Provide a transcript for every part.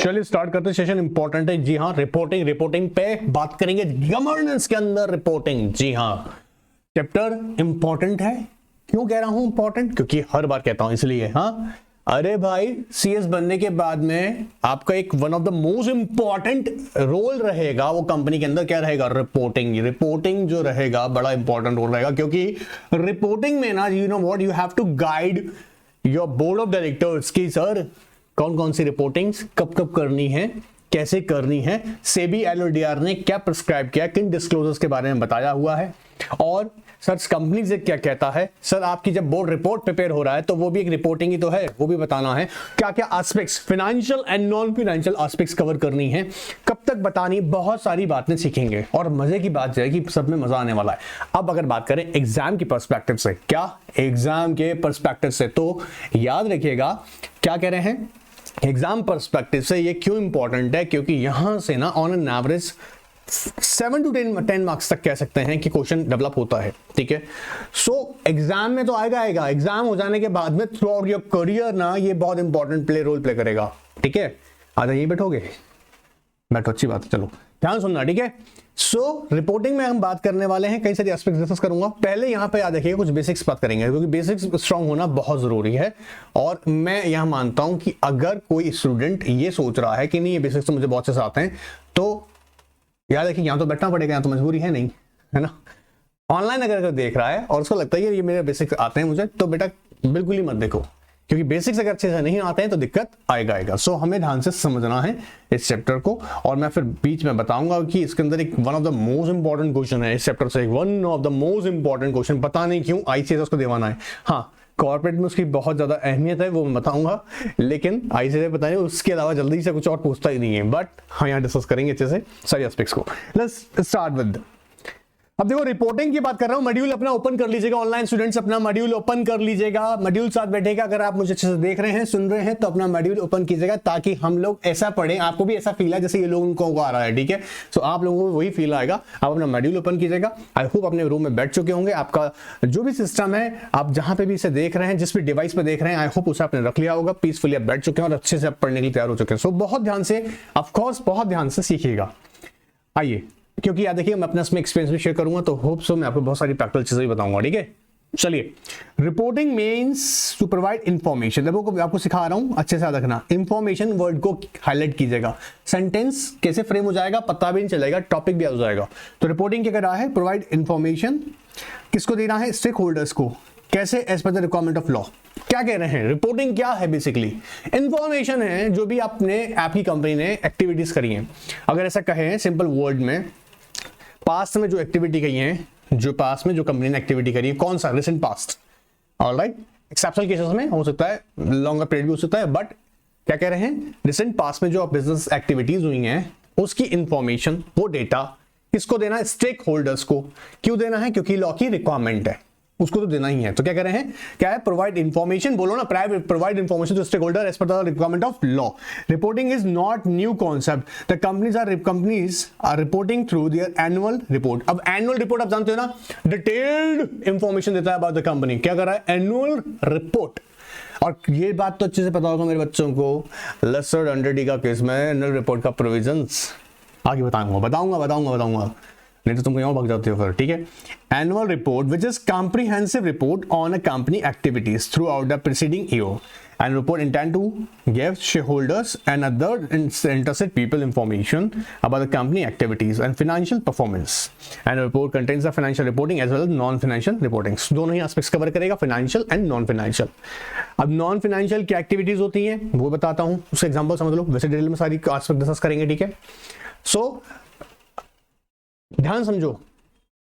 चलिए स्टार्ट करते हैं, सेशन इंपॉर्टेंट है। जी हाँ, रिपोर्टिंग पे बात करेंगे, गवर्नेंस के अंदर रिपोर्टिंग। जी हाँ, चैप्टर इंपॉर्टेंट है। क्यों कह रहा हूं इंपॉर्टेंट? क्योंकि हर बार कहता हूं इसलिए। हाँ, अरे भाई सीएस बनने के बाद में आपका एक one of the most important role रहेगा वो कंपनी के अंदर, क्या रहेगा? रिपोर्टिंग जो रहेगा बड़ा इंपॉर्टेंट रोल रहेगा, क्योंकि रिपोर्टिंग में ना, you know what, you have to guide your board of directors की सर कौन कौन सी रिपोर्टिंग्स कब कब करनी है, कैसे करनी है, सेबी एलओडीआर ने क्या प्रिस्क्राइब किया, किन डिस्क्लोजर्स के बारे में बताया हुआ है, और सर कंपनी से क्या कहता है। सर आपकी जब बोर्ड रिपोर्ट प्रिपेयर हो रहा है तो वो भी एक रिपोर्टिंग ही तो है, वो भी बताना है क्या क्या aspects, financial and non financial aspects cover करनी है, कब तक बतानी, बहुत सारी बातें सीखेंगे और मजे की बात है कि सब में मजा आने वाला है। अब अगर बात करें एग्जाम की पर्सपेक्टिव से, क्या एग्जाम के पर्सपेक्टिव से, तो याद रखिएगा क्या कह रहे हैं एग्जाम पर्सपेक्टिव से ये क्यों इंपॉर्टेंट है, क्योंकि यहां से ना on an average 7 to 10 marks तक कह सकते हैं कि क्वेश्चन डेवलप होता है। ठीक है, सो एग्जाम में तो आएगा एग्जाम हो जाने के बाद में थ्रू आउट योर करियर ना ये बहुत इंपॉर्टेंट रोल प्ले करेगा। ठीक है, आज यहीं बैठोगे, बैठो, अच्छी बात है, चलो ध्यान सुनना। ठीक है, सो रिपोर्टिंग में हम बात करने वाले हैं, कई सारी एस्पेक्ट्स डिस्कस करूंगा। पहले यहाँ पे याद रखिएगा कुछ बेसिक्स बात करेंगे, क्योंकि बेसिक्स स्ट्रांग होना बहुत जरूरी है। और मैं यह मानता हूं कि अगर कोई स्टूडेंट ये सोच रहा है कि नहीं ये बेसिक्स तो मुझे बहुत अच्छे से आते हैं, तो याद रखिए यहाँ तो बैठना पड़ेगा, यहाँ तो मजबूरी है नहीं, है ना। ऑनलाइन अगर देख रहा है और उसको लगता है ये मेरे बेसिक्स आते हैं मुझे, तो बेटा बिल्कुल ही मत देखो, क्योंकि बेसिक्स अगर अच्छे से नहीं आते हैं तो दिक्कत आएगा। सो हमें ध्यान से समझना है इस चैप्टर को, और मैं फिर बीच में बताऊंगा कि इसके अंदर एक one of the most important question है इस चैप्टर से, one of the most important question, पता नहीं क्यों आईसीएस उसको दिवाना है। हाँ, कॉर्पोरेट में उसकी बहुत ज्यादा अहमियत है, वो मैं बताऊंगा, लेकिन आईसीएस पता नहीं उसके अलावा जल्दी से कुछ और पूछता ही नहीं है। बट हम यहाँ डिस्कस करेंगे अच्छे से सारी एस्पेक्ट्स को। लेट्स स्टार्ट विद, अब देखो रिपोर्टिंग की बात कर रहा हूं। मॉड्यूल अपना ओपन कर लीजिएगा, ऑनलाइन स्टूडेंट्स अपना मॉड्यूल ओपन कर लीजिएगा, मॉड्यूल साथ बैठेगा। अगर आप मुझे अच्छे से देख रहे हैं, सुन रहे हैं, तो अपना मॉड्यूल ओपन कीजिएगा, ताकि हम लोग ऐसा पढ़ें, आपको भी ऐसा फील है जैसे ये लोगों को आ रहा है। ठीक है, सो आप लोगों को वही फील आएगा। आप अपना मॉड्यूल ओपन कीजिएगा। आई होप अपने रूम में बैठ चुके होंगे, आपका जो भी सिस्टम है, आप जहां पे भी इसे देख रहे हैं, जिस भी डिवाइस पे देख रहे हैं, आई होप उसे आपने रख लिया होगा, पीसफुली आप बैठ चुके हैं और अच्छे से आप पढ़ने के लिए तैयार हो चुके हैं। सो बहुत ध्यान से, ऑफकोर्स बहुत ध्यान से सीखिएगा। आइए, क्योंकि याद देखिए मैं अपना इसमें एक्सपीरियंस भी शेयर करूंगा, तो होप सो मैं आपको बहुत सारी प्रैक्टिकल चीजें भी बताऊंगा। ठीक है, चलिए, reporting means to provide information. देखो आपको सिखा रहा हूं, अच्छे से याद रखना, इंफॉर्मेशन वर्ड को हाईलाइट कीजिएगा। सेंटेंस कैसे फ्रेम हो जाएगा पता भी नहीं चलेगा, टॉपिक भी आ जाएगा। तो रिपोर्टिंग क्या कर रहा है? प्रोवाइड इंफॉर्मेशन, किसको देना है? स्टेक होल्डर्स को। कैसे? As per the requirement of law. क्या कह रहे हैं? रिपोर्टिंग क्या है? बेसिकली इंफॉर्मेशन है जो भी आपकी कंपनी ने एक्टिविटीज करी हैं। अगर ऐसा कहें सिंपल वर्ड में, पास्ट में जो एक्टिविटी करी है, जो पास्ट में जो कंपनी ने एक्टिविटी करी है, कौन सा? Recent past. Alright, exceptional cases में हो सकता है लॉन्गर पीरियड भी हो सकता है, बट क्या कह रहे हैं? रिसेंट पास्ट में जो बिजनेस एक्टिविटीज हुई हैं उसकी इंफॉर्मेशन, वो डेटा किसको देना है? स्टेक होल्डर्स को। क्यों देना है? क्योंकि लॉ की रिक्वायरमेंट है, उसको तो देना ही है। तो क्या कह रहे हैं? क्या है? प्रोवाइड इंफॉर्मेशन, बोलो ना, provide information to stakeholder as per the requirement of law. Reporting is not new concept. The companies are reporting through their annual report. अब एनुअल रिपोर्ट आप जानते हो ना, डिटेल्ड इंफॉर्मेशन देता है अबाउट द कंपनी। क्या कर रहा है? Annual report. और ये बात तो अच्छे से पता होगा मेरे बच्चों को, लेसर अंडर डी का केस में एनुअल रिपोर्ट का प्रोविजंस आगे बताऊंगा, नहीं तो तुम कहीं और भाग जाते हो फिर। ठीक है, annual report which is comprehensive report on a company activities through out the preceding year and report intend to give shareholders and other interested people information about the company activities and financial performance. And report contains the financial reporting as well as non-financial reporting. दोनों ही aspects cover करेगा, financial and non-financial. अब non-financial क्या activities होती हैं वो बताता हूँ, उसका एग्जाम्पल समझ लो, वैसे डिटेल में सारी aspect डिस्कस करेंगे। ठीक है, सो ध्यान समझो,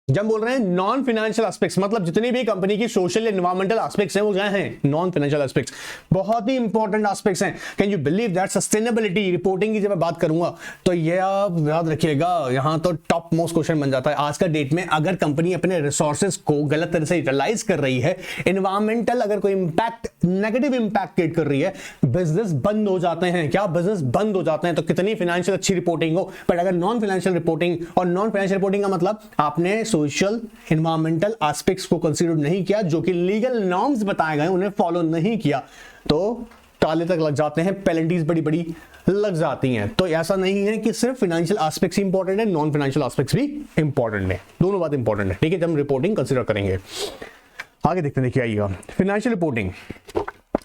जब बोल रहे हैं नॉन फाइनेंशियल एस्पेक्ट्स, मतलब जितनी भी कंपनी की सोशल एनवायरमेंटल एस्पेक्ट्स हैं वो क्या हैं? Non financial aspects. बहुत ही इंपॉर्टेंट एस्पेक्ट्स हैं। Can you believe that? Sustainability reporting की जब मैं बात करूंगा तो ये आप याद रखिएगा, यहां तो टॉप मोस्ट क्वेश्चन बन जाता है आज का डेट में। अगर कंपनी अपने रिसोर्सेज को गलत तरह से यूटिलाइज कर रही है, एनवायरमेंटल अगर कोई इंपैक्ट, नेगेटिव इंपैक्ट क्रिएट कर रही है, बिजनेस बंद हो जाते हैं। क्या? बिजनेस बंद हो जाते हैं। तो कितनी फाइनेंशियल अच्छी रिपोर्टिंग हो, बट अगर नॉन फाइनेंशियल रिपोर्टिंग, और नॉन फाइनेंशियल रिपोर्टिंग का मतलब आपने सोशल एनवायरमेंटल एस्पेक्ट्स को कंसीडर नहीं किया, जो कि लीगल नॉर्म्स बताए गए उन्हें फॉलो नहीं किया, तो ताले तक लग जाते हैं, पेनल्टीज बड़ी बड़ी लग जाती हैं। तो ऐसा नहीं है कि सिर्फ फाइनेंशियल एस्पेक्ट्स ही इंपॉर्टेंट है, नॉन फाइनेंशियल एस्पेक्ट्स भी इंपॉर्टेंट है, दोनों बात इंपॉर्टेंट है, ठीक है, जब हम रिपोर्टिंग कंसीडर करेंगे। आगे देखते हैं, देखिए आइएगा, फाइनेंशियल रिपोर्टिंग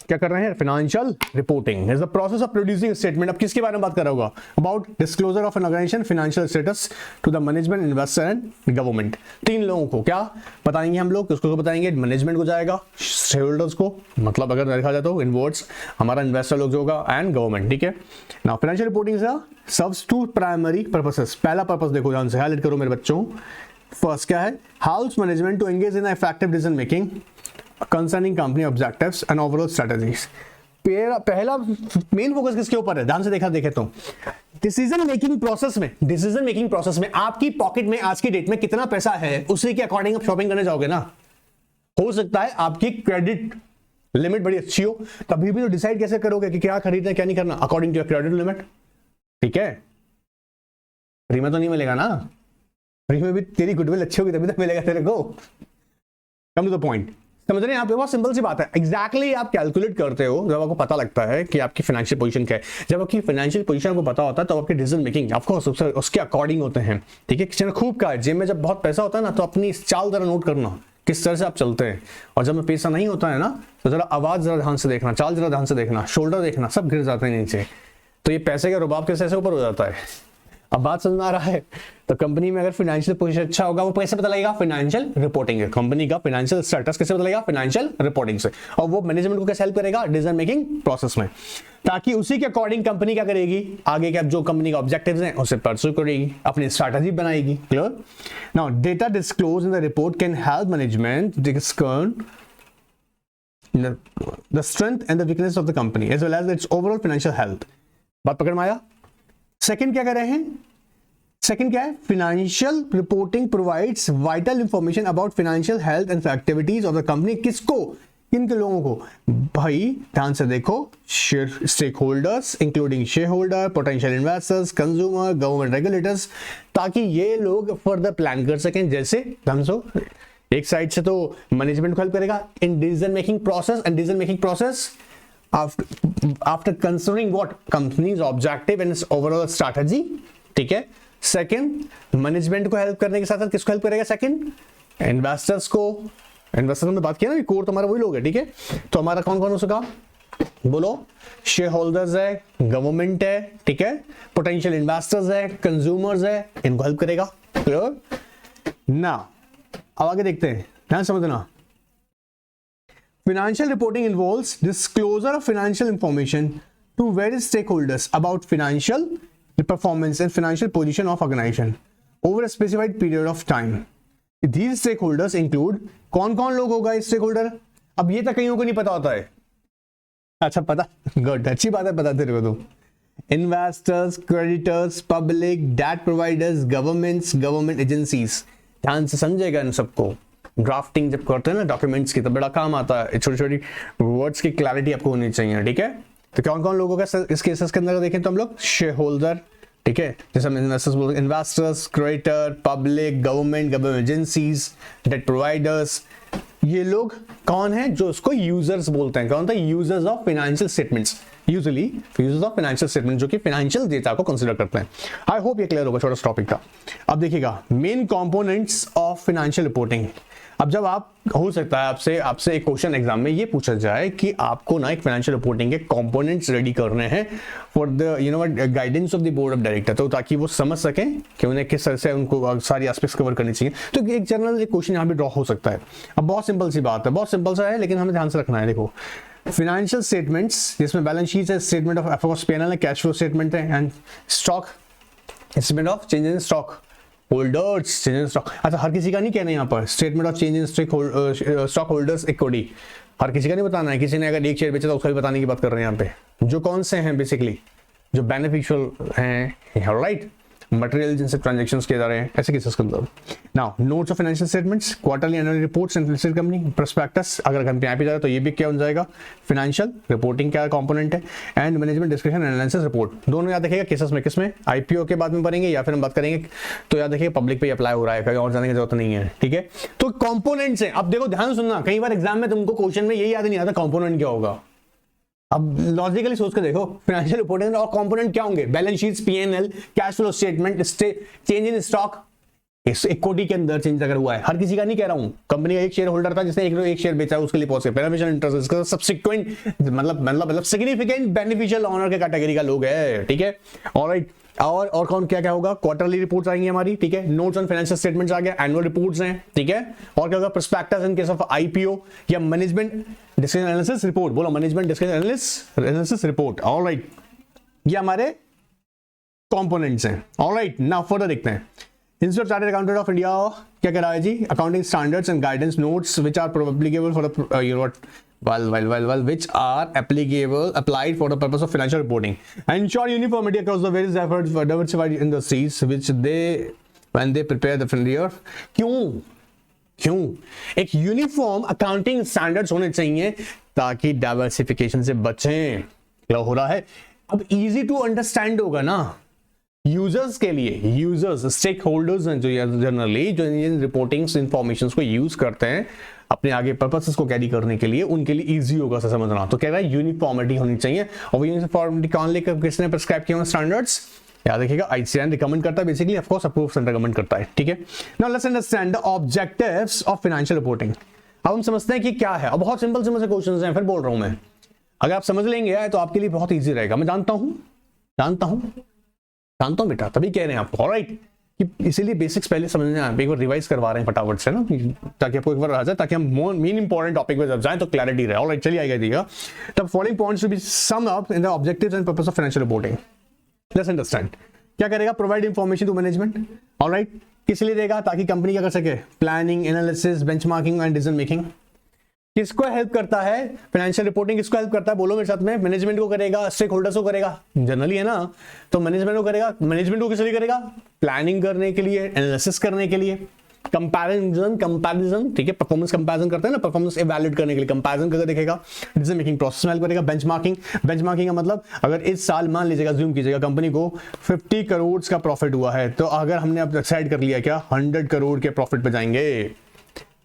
क्या कर रहे हैं, financial reporting is the process of producing statement. अब किसके बारे में बात कर रहा होगा, about disclosure of an organisation financial status to the management, investor and government. तीन लोगों को क्या बताएंगे हम लोग, किसको बताएंगे, मैनेजमेंट को जाएगा, शेयर होल्डर्स को, मतलब अगर देखा जाए तो इनवर्ड्स हमारा इन्वेस्टर लोग जो होगा, एंड गवर्नमेंट, ठीक है। Now financial reporting serves two primary purposes. पहला पर्पस देखो ध्यान से, हाईलाइट करो मेरे बच्चों। फर्स्ट क्या है, helps management to engage in effective decision making concerning company objectives and overall strategies. पहला मेन फोकस किसके ऊपर है, ध्यान से देखे तो डिसीजन मेकिंग प्रोसेस में आपकी पॉकेट में आज की डेट में कितना पैसा है, उसी के अकॉर्डिंग आप शॉपिंग करने जाओगे ना। हो सकता है आपकी क्रेडिट लिमिट बड़ी अच्छी हो, तभी भी तो डिसाइड कैसे करोगे कि क्या खरीदना है क्या नहीं करना, according to your credit limit, ठीक है। फ्री में तो नहीं मिलेगा ना, फ्री में भी तेरी गुडविल अच्छी होगी तभी तो मिलेगा तेरे को। कम टू द पॉइंट, समझ रहे हैं, यहाँ पे बहुत सिंपल सी बात है। एग्जैक्टली आप कैलकुलेट करते हो जब आपको पता लगता है कि आपकी फाइनेंशियल पोजीशन क्या है। जब आपकी फाइनेंशियल पोजीशन को पता होता है तो आपके डिसीजन मेकिंग आपको उसके अकॉर्डिंग होते हैं, ठीक है। किसी ने खूब कहा जेब में जब बहुत पैसा होता है ना, तो अपनी चाल जरा नोट करना किस तरह से आप चलते हैं, और जब में पैसा नहीं होता है ना, तो जरा आवाज जरा ध्यान से देखना, चाल जरा ध्यान से देखना, शोल्डर देखना, सब गिर जाते हैं नीचे। तो ये पैसे का रुबाब कैसे ऐसे ऊपर हो जाता है। अब बात समझ में आ रहा है। तो कंपनी में अगर फाइनेंशियल पोजीशन अच्छा होगा, वो कैसे पता लगेगा, फाइनेंशियल रिपोर्टिंग है। कंपनी का फाइनेंशियल स्टेटस कैसे पता लगेगा, फाइनेंशियल रिपोर्टिंग से। और वो मैनेजमेंट को कैसे हेल्प करेगा, डिसीजन मेकिंग प्रोसेस में, ताकि उसी के अकॉर्डिंग कंपनी क्या करेगी, आगे के जो कंपनी का ऑब्जेक्टिव्स हैं उसे परस्यू करेगी, अपनी स्ट्रैटेजी बनाएगी। Clear. Now data disclose in the report can help management discern the strength and the weakness of the company as well as its overall financial health. बात पकड़ में आया। सेकंड क्या कर रहे हैं, सेकंड क्या है, financial reporting provides vital information about financial health and activities of the company. किसको, किन के लोगों को भाई, ध्यान से देखो, stakeholders including shareholder, potential investors, consumer, government regulators, ताकि ये लोग फर्दर प्लान कर सकें। जैसे ध्यान से, एक साइड से तो मैनेजमेंट को हेल्प करेगा in decision making process, and decision making process after considering what company's objective and its overall strategy, ठीक है। सेकंड, मैनेजमेंट को हेल्प करने के साथ साथ किसको हेल्प करेगा, सेकंड इन्वेस्टर्स को। इन्वेस्टर्स में बात किया ना, कोर तो हमारा वही लोग है, ठीक है। तो हमारा कौन कौन हो सका, बोलो, शेयर होल्डर्स है, गवर्नमेंट है, ठीक है, पोटेंशियल इन्वेस्टर्स है, कंज्यूमर्स है, इनको हेल्प करेगा। क्लियर ना। अब आगे देखते हैं, ध्यान समझना। Financial reporting involves disclosure of financial information to various stakeholders about financial performance and financial position of organization over a specified period of time. These stakeholders include कौन कौन लोग होगा इस stakeholder? अब ये तो कईयों को नहीं पता होता है। अच्छा पता, गुड, अच्छी बात है, पता तेरे को तो। Investors, creditors, public, debt providers, governments, government agencies. ध्यान से समझेगा इन सबको। ड्राफ्टिंग जब करते हैं ना डॉक्यूमेंट्स की, तो बड़ा काम आता है, छोटी छोटी वर्ड्स की क्लैरिटी आपको होनी चाहिए, ठीक है। तो कौन कौन लोगों का इस केसेस के अंदर देखें तो हम लोग शेयर होल्डर, ठीक है, जैसे हम इन्वेस्टर्स बोलते हैं, investors, creditor, public, government, government agencies, debt providers, ये लोग कौन है, जो उसको यूजर्स बोलते हैं। कौन था, users of financial statements, usually users of financial statement, जो कि फाइनेंशियल डेटा को कंसीडर करते हैं। आई होप ये क्लियर होगा छोटा सा टॉपिक था। अब देखिएगा main components of financial reporting. अब जब आप, हो सकता है आपसे एक क्वेश्चन एग्जाम में ये पूछा जाए कि आपको ना एक फाइनेंशियल रिपोर्टिंग के कंपोनेंट्स रेडी करने हैं for the guidance of the board of director, तो ताकि वो समझ सकें कि उन्हें किस तरह से उनको सारी एस्पेक्ट्स कवर करनी चाहिए। तो एक जनरल एक क्वेश्चन यहाँ पे ड्रॉ हो सकता है। अब बहुत सिंपल सी बात है, बहुत सिंपल सा है, लेकिन हमें ध्यान से रखना है। देखो फाइनेंशियल स्टेटमेंट्स, जिसमें बैलेंस शीट है, स्टेटमेंट ऑफ एफर्ट्स P&L है, कैश फ्लो स्टेटमेंट है, and stock statement of change in stockholders, change in stock. अच्छा हर किसी का नहीं कहना है यहाँ पर, statement of change in stockholders equity हर किसी का नहीं बताना है। किसी ने अगर एक शेयर बेचा तो उसका भी बताने की बात कर रहे हैं यहाँ पे। जो कौन से हैं बेसिकली, जो बेनिफिशियल हैं, राइट, मटेरियल जिनसे ट्रांजैक्शंस किए जा रहे हैं, ऐसे केसेस के अंदर। Now notes of financial statements, quarterly annual reports and listed company, prospectus, अगर कंपनी यहाँ पे जा रहा है तो ये भी क्या हो जाएगा, फाइनेंशियल रिपोर्टिंग का कंपोनेंट है, and management discussion analysis report. दोनों याद रखिएगा केसेस में, किसमें, आईपीओ के बाद में पढ़ेंगे या फिर हम बात करेंगे तो याद रखिएगा पब्लिक पे अप्लाई हो रहा है, कहीं और जाने की जरूरत नहीं है, ठीक है। तो कंपोनेंट्स हैं। अब देखो ध्यान सुनना, कई बार एग्जाम में तुमको क्वेश्चन में यही याद नहीं आता कंपोनेंट क्या होगा। अब लॉजिकली सोच के देखो, फाइनेंशियल रिपोर्टिंग और कंपोनेंट क्या होंगे? Balance sheet, PNL, cash flow statement, change in stock, equity के अंदर चेंज अगर हुआ है, हर किसी का नहीं कह रहा हूं, कंपनी का एक शेयर होल्डर था जिसने एक शेयर बेचा, उसके लिए पॉसिबल बेनिफिशियल इंटरेस्ट, सब्सिक्वेंट मतलब सिग्निफिकेंट बेनिफिशियल ओनर के कैटेगरी का लोग है, ठीक है। ऑलराइट, और कौन क्या क्या होगा? क्वार्टरली रिपोर्ट्स आएंगी हमारी, ठीक है। नोट्स ऑन फाइनेंशियल स्टेटमेंट्स आ गया, एनुअल रिपोर्ट्स हैं, ठीक है। और क्या होगा? Prospectus in case of IPO या मैनेजमेंट डिस्कशन एनालिसिस रिपोर्ट, बोलो management discussion analysis report. Alright, ये हमारे कंपोनेंट्स हैं। ऑलराइट, नाउ फर्दर देखते हैं। Institute of chartered accountant of India क्या कह रहा है जी? Accounting standards and guidance notes which are applicable for the which are applied for the purpose of financial reporting, ensure uniformity across the various efforts for diversified industries which when they prepare the year। क्यों एक uniform accounting standards होने चाहिए ताकि diversification से बचें। क्या हो रहा है? अब इजी टू अंडरस्टैंड होगा ना यूजर्स के लिए, यूजर्स स्टेक होल्डर्स हैं जो जनरली जो इन रिपोर्टिंग्स इंफॉर्मेशन को यूज करते हैं अपने आगे पर्पसेस को कैरी करने के लिए, उनके लिए इजी होगा समझना। तो कह रहा है यूनिफॉर्मिटी होनी चाहिए, और वो यूनिफॉर्मिटी कौन लेकर किसने प्रिस्क्राइब किया स्टैंडर्ड्स? याद रखिएगा आईसीएन रिकमेंड करता है, basically of course approves and recommend करता है, ठीक है। Now let's understand the objectives of financial reporting. अब हम समझते हैं कि क्या है, और बहुत सिंपल से क्वेश्चंस हैं, फिर बोल रहा हूं मैं, अगर आप समझ लेंगे तो आपके लिए बहुत ईजी रहेगा। मैं जानता हूं बेटा, तभी कह रहे हैं आपको। ऑलराइट, इसीलिए बेसिक्स पहले समझना, एक बार रिवाइज करवा रहे हैं फटाफट से ना, ताकि आपको एक बार आ जाए, ताकि हम मेन इंपॉर्टेंट टॉपिक पे जब जाएं तो क्लैरिटी रहे। ऑलराइट, चलिए आइए देखिएगा। तब following points will be summed up in the objectives and purpose of financial reporting. Let's understand क्या करेगा? Provide information to management. Alright, किस लिए देगा? ताकि कंपनी क्या कर सके? Planning, analysis, benchmarking and decision making. किसको हेल्प करता है फाइनेंशियल रिपोर्टिंग? किसको हेल्प करता है? बोलो मेरे साथ में। मैनेजमेंट को करेगा, स्टेक होल्डर्स को करेगा, जनरली है ना, तो मैनेजमेंट को करेगा। मैनेजमेंट को किस लिए करेगा? प्लानिंग करने के लिए, एनालिसिस करने के लिए, कंपैरिजन, ठीक है, परफॉर्मेंस कंपैरिजन करते हैं ना, परफॉर्मेंस इवैल्यूएट करने के लिए कंपैरिजन करके देखेगा। डिसीजन मेकिंग प्रोसेस में हेल्प करेगा। बेंचमार्किंग का मतलब अगर इस साल मान लीजिएगा, ज्यूम कीजिएगा कंपनी को 50 करोड़ का प्रॉफिट हुआ है, तो अगर हमने अब डिसाइड कर लिया क्या 100 करोड़ के प्रॉफिट पे जाएंगे।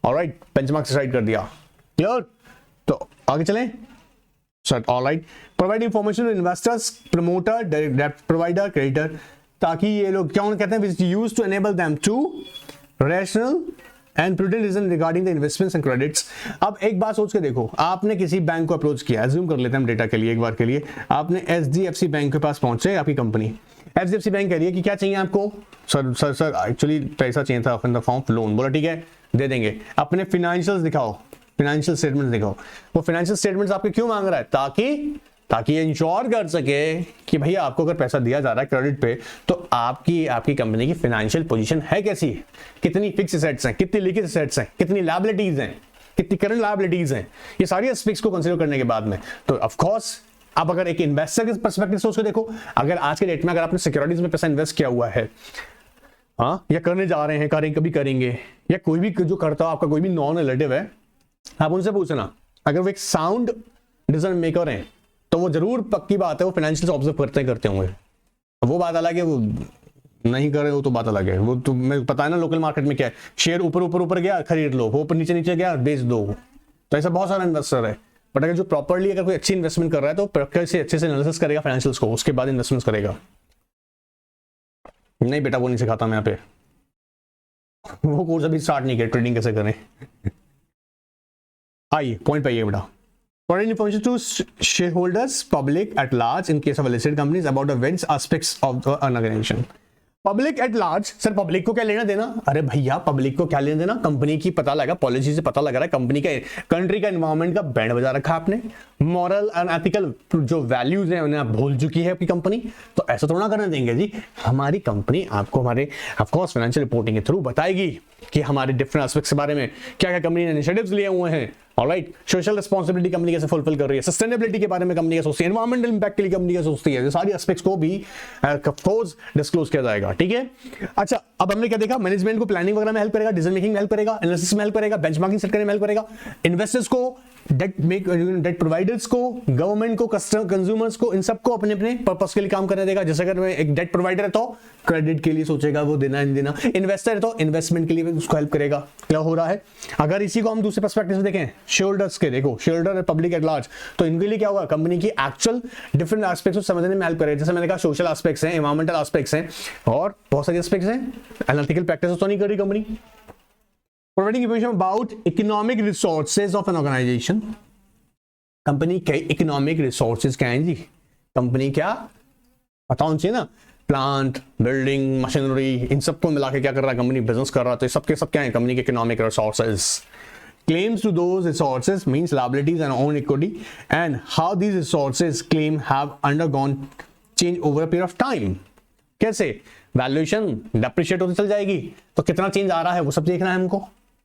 ऑलराइट, बेंचमार्क डिसाइड कर दिया, क्लियर? तो आगे चलें। Alright, provide information to investors, promoter, debt provider, creditor, ताकि ये लोग क्या कहते हैं, which use to enable them to rational and prudent decision regarding the investments and credits. अब एक बात सोच के देखो, आपने किसी बैंक को अप्रोच किया, एज्यूम कर लेते हैं हम डेटा के लिए एक बार के लिए, आपने एचडीएफसी बैंक के पास पहुंचे, आपकी कंपनी एचडीएफसी बैंक कह रही है कि क्या चाहिए आपको? सर एक्चुअली पैसा चाहिए था in the form of loan. बोला ठीक है, दे देंगे। अपने फाइनेंशियल्स दिखाओ, फाइनेंशियल स्टेटमेंट्स दिखाओ। वो फाइनेंशियल स्टेटमेंट्स आपके क्यों मांग रहा है? ताकि ये इंश्योर कर सके कि भैया आपको अगर पैसा दिया जा रहा है क्रेडिट पे, तो आपकी कंपनी की फाइनेंशियल पोजीशन है कैसी, कितनी फिक्स एसेट्स हैं, कितनी लिक्विड एसेट्स हैं, कितनी लायबिलिटीज हैं, कितनी करंट लायबिलिटीज हैं, ये सारी एस्पेक्ट्स को कंसीडर करने के बाद में, तो ऑफ कोर्स आप अगर एक इन्वेस्टर के पर्सपेक्टिव से उसको देखो, अगर आज के डेट में अगर आपने सिक्योरिटीज में पैसा इन्वेस्ट किया हुआ है, हाँ, या करने जा रहे हैं, कभी करेंगे, या कोई भी जो करता हो आपका कोई भी नॉन रिलेटिव है, आप उनसे पूछना, अगर वो एक साउंड डिसीजन मेकर हैं तो वो जरूर पक्की बात है वो फाइनेंशियल ऑब्जर्व करते होंगे। वो बात अलग है, वो नहीं कर रहे हो तो बात अलग है। वो तो मैं पता है ना लोकल मार्केट में क्या है, शेयर ऊपर गया खरीद लो, वो ऊपर नीचे गया बेच दो, तो ऐसा बहुत सारा इन्वेस्टर है। बट अगर जो प्रॉपरली अगर कोई अच्छी इन्वेस्टमेंट कर रहा है तो अच्छे से एनालिसिस करेगा फाइनेंशियल्स को, उसके बाद इन्वेस्टमेंट करेगा। नहीं बेटा वो नहीं सिखाता मैं यहाँ पे, वो कोर्स अभी स्टार्ट नहीं किया ट्रेडिंग कैसे करें। आइए पॉइंट पे आइए बेटा। Provide information to shareholders, public at large in case of listed companies about the various aspects of the organization. Public at large, sir public को क्या लेना देना? अरे भैया पब्लिक को क्या लेना देना? कंपनी की पता लगा, पॉलिसी से पता लग रहा है, कंपनी का कंट्री का एनवायरनमेंट का बैंड बजा रखा आपने, मॉरल एंड एथिकल जो वैल्यूज हैं उन्हें आप भूल चुकी है आपकी कंपनी, तो ऐसा थोड़ा करने देंगे जी। हमारी कंपनी आपको हमारे ऑफ कोर्स फाइनेंशियल रिपोर्टिंग के थ्रू बताएगी कि हमारे डिफरेंट एस्पेक्ट्स के बारे में क्या क्या कंपनी ने इनिशिएटिव्स लिए हुए हैं। ऑलराइट, सोशल रिस्पांसिबिलिटी कंपनी कैसे फुलफिल कर रही है, सस्टेनेबिलिटी के बारे में कंपनी क्या सोचती है, एनवायरमेंटल इंपैक्ट के लिए कंपनी क्या सोचती है, ये सारी एस्पेक्ट्स को भी ऑफ कोर्स डिस्क्लोज किया जाएगा। ठीक है, अच्छा अब हमने क्या देखा, मैनेजमेंट को प्लानिंग वगैरह में हेल्प करेगा, डिसीजन मेकिंग में हेल्प करेगा, एनालिसिस में हेल्प करेगा, बेंचमार्किंग सेट करने में हेल्प करेगा, इन्वेस्टर्स को डेट प्रोवाइडर्स को, गवर्नमेंट को, कस्टमर कंज्यूमर्स को, इन सबको अपने अपने पर्पस के लिए काम करने देगा। जैसे अगर मैं एक डेट प्रोवाइडर है तो क्रेडिट के लिए सोचेगा वो देना नहीं देना, इन्वेस्टर है तो इन्वेस्टमेंट के लिए उसको हेल्प करेगा। क्या हो रहा है? अगर इसी को हम दूसरे पर्सपेक्टिव से देखें, शेयर होल्डर्स के, देखो share holder public at large, तो इनके लिए क्या होगा? कंपनी की एक्चुअल डिफरेंट एस्पेक्ट्स को समझने में हेल्प करेगा। जैसे मैंने कहा सोशल एस्पेक्ट्स हैं, एनवायरमेंटल एस्पेक्ट्स हैं और बहुत सारे एस्पेक्ट्स हैं। एनालिटिकल प्रैक्टिस तो नहीं कर रही company. Providing information about economic resources of an organization. Company के इकोनॉमिक रिसोर्सेज क्या हैं जी? कंपनी क्या पता होना चाहिए ना, प्लांट, बिल्डिंग, मशीनरी, इन सबको मिला के क्या कर रहा है कंपनी? बिजनेस कर रहा है। तो सबके सब क्या है? कंपनी के economic resources. Claims to those resources means liabilities and own equity and how these resources claim have undergone change over a period of time. कैसे? वैल्यूएशन डेप्रिशिएट होती चल जाएगी तो कितना चेंज आ रहा है वो सब देखना है हमको।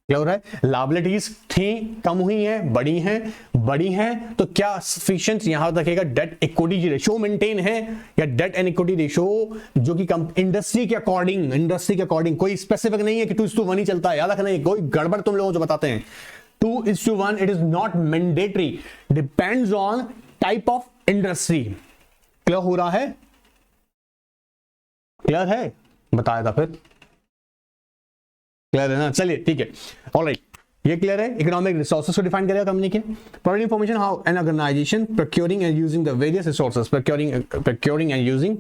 क्या हो रहा है? लायबिलिटीज थी, कम हुई हैं, बड़ी हैं तो क्या सफिशिएंट यहां रखेगा डेट इक्विटी रेशियो मेंटेन है या डेट एंड इक्विटी रेशियो जो कि इंडस्ट्री के अकॉर्डिंग कोई स्पेसिफिक नहीं है कि 2:1 ही चलता है। याद रखना, कोई गड़बड़ तुम लोगों को बताते हैं 2:1 it is not mandatory, depends on type of industry. Clear हो रहा है? क्लियर है? बताया था फिर क्लियर है ना? चलिए ठीक है, ऑलराइट, ये क्लियर है। इकोनॉमिक रिसोर्सेज को डिफाइन करेगा कंपनी के। Providing information how an organisation procuring and using the various resources, procuring and using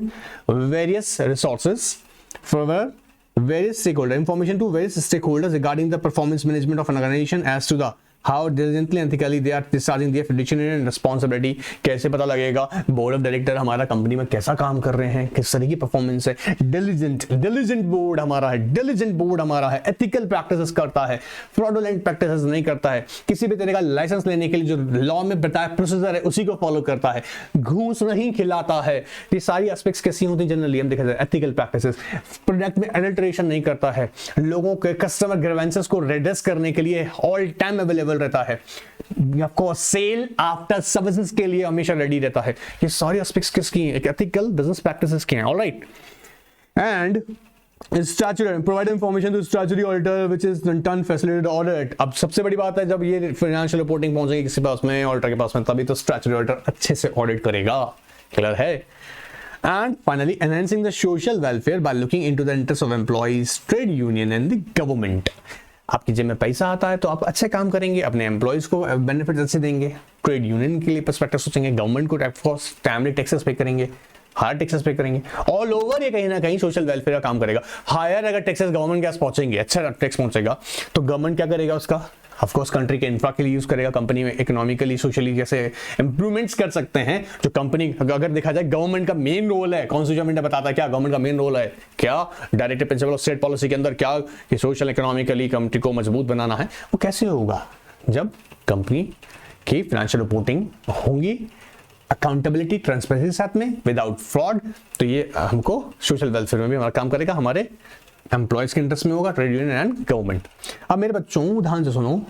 various resources for various stakeholder information to various stakeholders regarding the performance management of an organization as to the how diligently and ethically they are discharging their fiduciary and responsibility। कैसे पता लगेगा board of director हमारा company में कैसा काम कर रहे हैं, किस तरह की परफॉर्मेंस है। डिलीजेंट बोर्ड हमारा है, एथिकल प्रैक्टिसेस करता है, फ्रॉडुलेंट प्रैक्टिसेस नहीं करता है, किसी भी तरह का लाइसेंस लेने के लिए जो लॉ में बताया प्रोसीजर है उसी को फॉलो करता है, घूस नहीं खिलाता है। ये सारी एस्पेक्ट्स कैसी होती है जनरली हम देखा जाए एथिकल प्रैक्टिसेस। प्रोडक्ट में एडल्ट्रेशन नहीं करता है, लोगों के कस्टमर ग्रीवेंसेस को रेड्रेस करने के लिए ऑल टाइम अवेलेबल रहता है, आपको सेल आफ्टर सर्विसेज के लिए हमेशा रेडी रहता है। ये सारी एस्पेक्ट्स किसकी हैं? एथिकल बिजनेस प्रैक्टिसेस के हैं। Alright, and statutory provide information to statutory auditor which is in turn facilitated audit। अब सबसे बड़ी बात है जब ये फाइनेंशियल रिपोर्टिंग पहुंचेगी किसी पास में, ऑडिटर के पास में, तभी तो स्टैट्यूटरी ऑडिटर अच्छे से ऑडिट करेगा। क्लियर है? And finally, enhancing the social welfare by looking into the interests of employees, trade union and the government। आपकी जेब में पैसा आता है तो आप अच्छे काम करेंगे, अपने एम्प्लॉइज को बेनिफिट्स अच्छे देंगे, ट्रेड यूनियन के लिए पर्सपेक्टिव सोचेंगे, गवर्नमेंट को टैक्स टाइमली टैक्सेस पे करेंगे, हायर टैक्सेस पे करेंगे। ऑल ओवर ये कहीं ना कहीं सोशल वेलफेयर का काम करेगा। हायर अगर टैक्सेस गवर्नमेंट के पास पहुंचेंगे, अच्छा टैक्स पहुंचेगा तो गवर्नमेंट क्या करेगा? उसका ऑफ कोर्स कंट्री के इंफ्रा के लिए यूज करेगा, कंपनी में इकोनॉमिकली सोशली जैसे इंप्रूवमेंट्स कर सकते हैं जो कंपनी, अगर देखा जाए गवर्नमेंट का मेन रोल है, कॉन्स्टिट्यूशन ने बताता है क्या गवर्नमेंट का मेन रोल है, क्या directive principle of state policy के अंदर क्या कि सोशल इकोनॉमिकली कंट्री को मजबूत बनाना है। वो कैसे होगा? जब कंपनी की फाइनेंशियल रिपोर्टिंग होंगी, अकाउंटेबिलिटी ट्रांसपेरेंसी साथ में, विदाउट फ्रॉड, तो ये हमको सोशल वेलफेयर में भी हमारा काम करेगा, हमारे एम्प्लॉयज के इंटरेस्ट में होगा, ट्रेड यूनियन एंड गवर्नमेंट। अब मेरे बच्चों ध्यान से सुनो,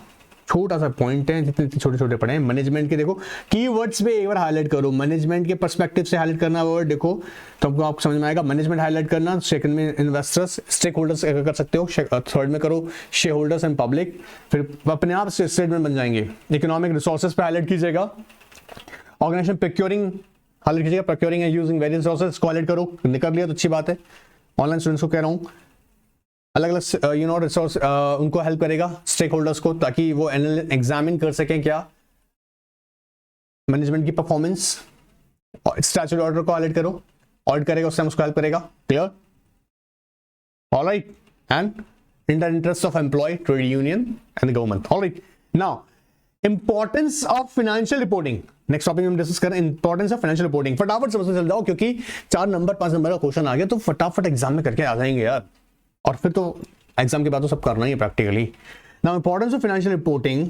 छोटा सा पॉइंट है, जितने छोटे छोटे पढ़े हैं। मैनेजमेंट के देखो कीवर्ड्स पे एक बार हाईलाइट करो, मैनेजमेंट के पर्सपेक्टिव से हाईलाइट करना वर्ड देखो तो आपको समझ में आएगा। मैनेजमेंट हाईलाइट करना, सेकंड में इन्वेस्टर्स, स्टेक होल्डर्स कर सकते हो, थर्ड में करो शेयर होल्डर्स एंड पब्लिक, फिर अपने आप से स्टेटमेंट बन जाएंगे। इकोनॉमिक रिसोर्सेज पे हाईलाइट कीजिएगा, ऑर्गेनाइजेशन प्रोक्योरिंग हाईलाइट कीजिएगा, procuring and using various resources को हाईलाइट करो, निकल लिया तो अच्छी बात है। ऑनलाइन स्टूडेंट्स को कह रहा हूँ अलग अलग रिसोर्स उनको हेल्प करेगा स्टेक होल्डर्स को, ताकि वो एग्जामिन कर सकें क्या मैनेजमेंट की परफॉर्मेंस। स्टैट्यूटरी ऑर्डर को हाईलाइट करो, ऑडिट करेगा उससे उसको हेल्प करेगा। Clear? Alright, and in the interest of employ, trade union and government. Alright, now importance of financial reporting, next topic हम डिस्कस करें इंपॉर्टेंस ऑफ फाइनेंशियल रिपोर्टिंग। फटाफट समझ चल जाओ क्योंकि 4 नंबर 5 नंबर का क्वेश्चन आ गया तो फटाफट एग्जाम में करके आ जाएंगे यार, और फिर तो एग्जाम के बाद तो सब करना ही है practically. Now importance of financial reporting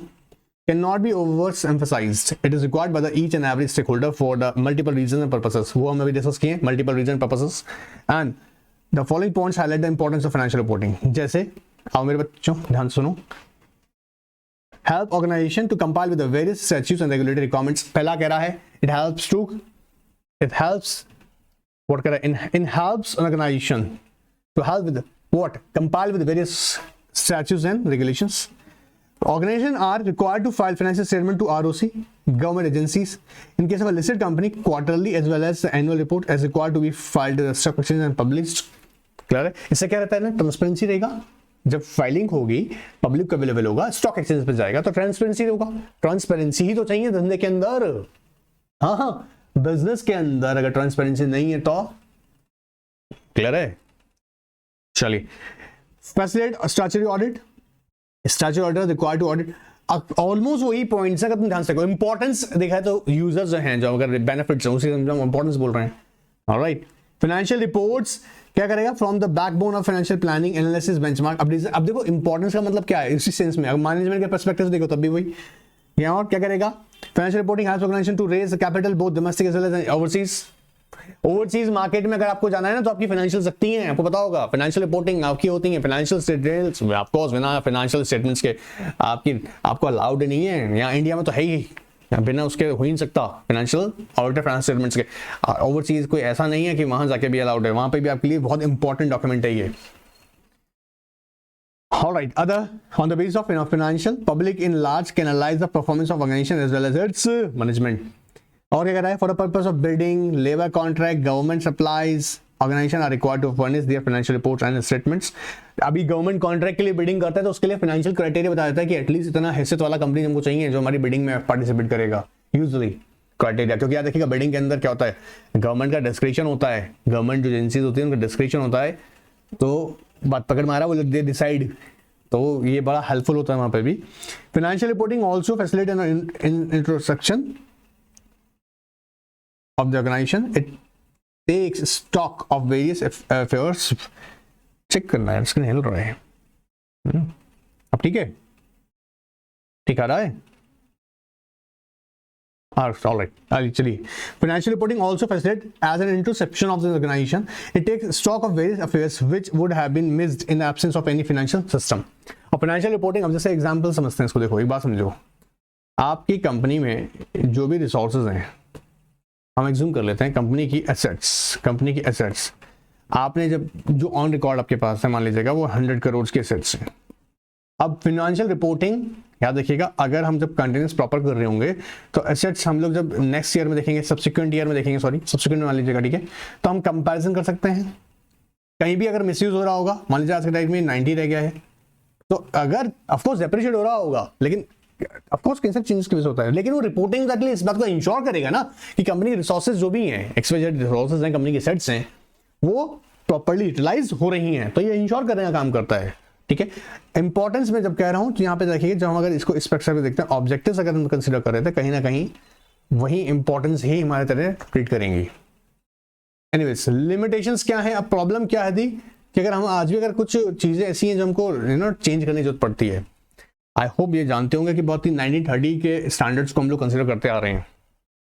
can not be overemphasized, it is required by the each and every stakeholder for the multiple reasons and purposes. वो हमने भी डिस्कस किए, multiple reason purposes, and the following points highlight the importance of financial reporting. जैसे आओ मेरे बच्चों ध्यान सुनो, help organization to compile with the various statutes and regulatory requirements। पहला कह रहा है it helps what कह रहा है in helps an organization to help with what compile with various statutes and regulations Organizations are required to file financial statement to ROC, government agencies. In case of a listed company, quarterly as well as the annual report as required to be filed to the stock exchange and published. Clear है? इससे क्या रहता है ना, transparency रहेगा. जब filing होगी, public को अवेलेबल होगा, स्टॉक एक्सचेंज पे जाएगा तो ट्रांसपेरेंसी होगा. ट्रांसपेरेंसी ही तो चाहिए धंधे के अंदर. हाँ, बिजनेस के अंदर अगर ट्रांसपेरेंसी नहीं है तो क्लियर है. चलिए, facilitate statutory audit. Statutory auditor required to audit. Almost वही पॉइंट्स अगर तुम ध्यान से इंपॉर्टेंस देखा है तो यूजर्स जो हैं, जो अगर बेनिफिट्स हैं उसी इंपॉर्टेंस बोल रहे हैं. ऑलराइट, फाइनेंशियल रिपोर्ट्स क्या करेगा, from the backbone of financial planning analysis benchmark. अब देखो इंपॉर्टेंस का मतलब क्या है इसी सेंस में, अगर मैनेजमेंट के पर्सपेक्टिव से देखो तब भी वही. यहाँ और क्या करेगा, financial reporting helps organisation to raise capital both domestic as well as overseas. Overseas market में अगर आपको जाना है ना तो आपकी फाइनेंशियल शक्ति है, आपको पता होगा. फाइनेंशियल रिपोर्टिंग आपकी होती है, फाइनेंशियल स्टेटमेंट्स ऑफ कोर्स बिना फाइनेंशियल स्टेटमेंट्स के आपको अलाउड नहीं है. यहाँ इंडिया में तो है ही, बिना उसके हो ही नहीं सकता फाइनेंशियल ऑडिटर फाइनेंशियल स्टेटमेंट्स के. ओवरसीज कोई ऐसा नहीं है कि वहां जाके भी अलाउड है, वहां पे भी आपके लिए बहुत इंपॉर्टेंट डॉक्यूमेंट है ये. Alright, other on the basis of financial, public in large can analyze the performance of organization as well as its management. और क्या कह रहा है, for the purpose of bidding, labor contract, government supplies, organization are required to furnish their financial reports and statements. अभी government contract के लिए bidding करता है तो उसके लिए फाइनेंशियल क्राइटेरिया बताया जाता है कि एटलीस्ट इतना हैसियत वाला कंपनी हमको चाहिए जो हमारी बिडिंग में पार्टिसिपेट करेगा. यूजुअली क्राइटेरिया, क्योंकि याद देखिएगा बिडिंग के अंदर क्या होता है, गवर्नमेंट का डिस्क्रिप्शन होता है, गवर्नमेंट जो एजेंसीज होती है उनका डिस्क्रिप्शन होता है, तो बात पकड़ मारा वो दे डिसाइड, तो ये बड़ा हेल्पफुल होता है वहां पे भी. Financial reporting also facilitate in introduction of the organisation. It takes stock of various affairs. Check करना है, स्क्रीन हिल रहा है. अब ठीक है, ठीक आ रहा है. All right. Chaliye. Financial reporting also facilitates as an introspection of the organization. It takes stock of various affairs which would have been missed in the absence of any financial system. और financial reporting, अब जैसे example समझते हैं इसको. देखो एक बात समझो, आपकी कंपनी में जो भी रिसोर्सेज हैं, हम एग्ज्यूम कर लेते हैं कंपनी की एसेट्स. आपने जब जो ऑन रिकॉर्ड आपके पास है मान लीजिएगा वो 100 करोड़ के एसेट्स हैं. अब फाइनेंशियल रिपोर्टिंग याद रखिएगा, अगर हम जब कंटिन्यूस प्रॉपर कर रहे होंगे तो एसेट्स हम लोग जब नेक्स्ट ईयर में देखेंगे, सब्सिक्वेंट ईयर में देखेंगे, सब्सिक्वेंट मान लीजिएगा, ठीक है, तो हम कंपैरिजन कर सकते हैं. कहीं भी अगर मिसयूज हो रहा होगा, मान लीजिए आज के टाइम में 90 रह गया है, तो अगर ऑफकोर्स डेप्रिशिएट हो रहा होगा, लेकिन ऑफकोर्स किन सब चेंजेस की वजह से होता है, लेकिन वो रिपोर्टिंग एग्जैक्टली इस बात को इंश्योर करेगा ना कि कंपनी रिसोर्सेज जो भी हैं, एक्सवाइजेड रिसोर्सेज हैं, कंपनी के एसेट्स हैं, वो प्रॉपर्ली यूटिलाइज हो रही हैं. तो ये इंश्योर करने का काम करता है. ठीक है, इंपॉर्टेंस में जब कह रहा हूं तो यहाँ पे देखिए, जब हम अगर इसको इस स्पेक्ट्रम में देखते हैं, ऑब्जेक्टिव्स अगर हम कंसीडर कर रहे थे, कहीं ना कहीं वही इंपॉर्टेंस ही हमारे तरह ट्रीट करेंगी. एनीवेज, लिमिटेशंस क्या है, अब प्रॉब्लम क्या है थी कि अगर हम आज भी अगर कुछ चीजें ऐसी हैं जो हमको चेंज करने की जरूरत पड़ती है. आई होप ये जानते होंगे कि बहुत ही 1930 के स्टैंडर्ड्स को हम लोग कंसीडर करते आ रहे हैं.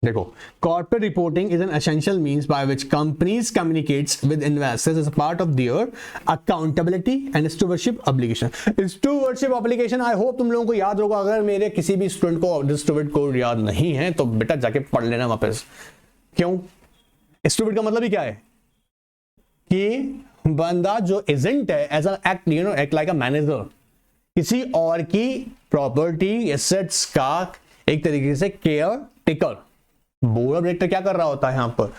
देखो, corporate reporting is an essential means by which companies communicates with investors as a part of their accountability and stewardship obligation. Stewardship obligation, I hope तुम लोगों को याद होगा. अगर मेरे किसी भी स्टूडेंट को स्टूवर्ड कोड याद नहीं है तो बेटा जाके पढ़ लेना वापस. क्यों? स्टूवर्ड का मतलब ही क्या है कि बंदा जो एजेंट है, as an act like a manager, किसी और की प्रॉपर्टी एसेट्स का एक तरीके से caretaker. Board of director क्या कर रहा होता है यहाँ पर,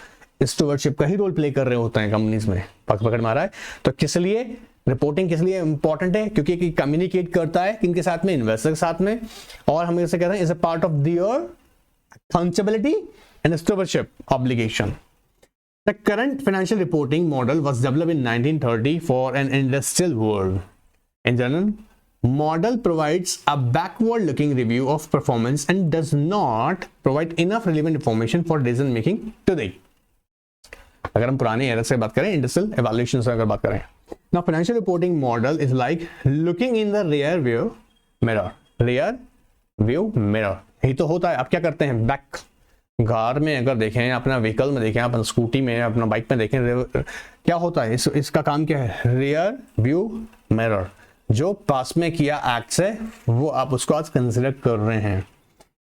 स्टूवर्डशिप का ही रोल प्ले कर रहे होते हैं कंपनीज में. पकड़ मारा है. तो किस लिए रिपोर्टिंग किस लिए इंपॉर्टेंट है, क्योंकि कम्युनिकेट करता है किनके साथ में, इन्वेस्टर के साथ में, और हम इसे कहते हैं is a part of their accountability and stewardship obligation. The current financial reporting model was developed in 1930 for an industrial world. In general, model provides a backward-looking review of performance and does not provide enough relevant information for decision making today. अगर हम पुराने era से बात करें, industrial evolution से अगर बात करें, now financial reporting model is like looking in the rear view mirror. rear view mirror यही तो होता है. आप क्या करते हैं, बैक कार में अगर देखें, अपना व्हीकल में देखें, अपन स्कूटी में, अपना बाइक में देखें, क्या होता है, इसका काम क्या है, रियर व्यू मिरर. जो पास में किया एक्ट्स है वो आप उसको आज कंसिडर कर रहे हैं.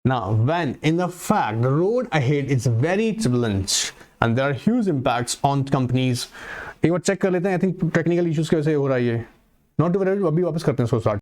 Now when in the fact the road ahead is very turbulent and there are huge impacts on companies. एक बार चेक कर लेते हैं. आई थिंक टेक्निकल इश्यूज की वजह से हो रहा है ये. नॉट टू वरी, अभी वापस करते हैं इसको स्टार्ट.